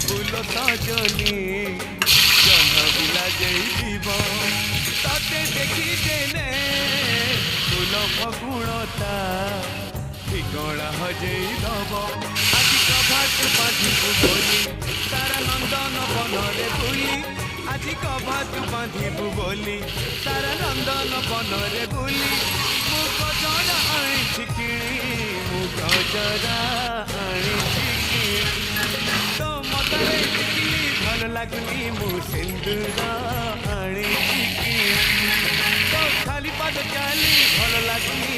फूल सजनी जन्म बिला जीव ते देखी देने फूल फगुणता ठिकणा हजेई दब आज कभाट बांधिबू बोली तारा नंदन बनरे बुली आज कभाट बांधिबू बोली तारा नंदन बनरे बुली मु गजरा आଣିଛି କିଣି मु गजरा आଣିଛି କିଣି तो मतरे टिकली भल लागुनी मु सिंदूर आଣିଛି किणी तो खाली पाद चाली भल लागुनी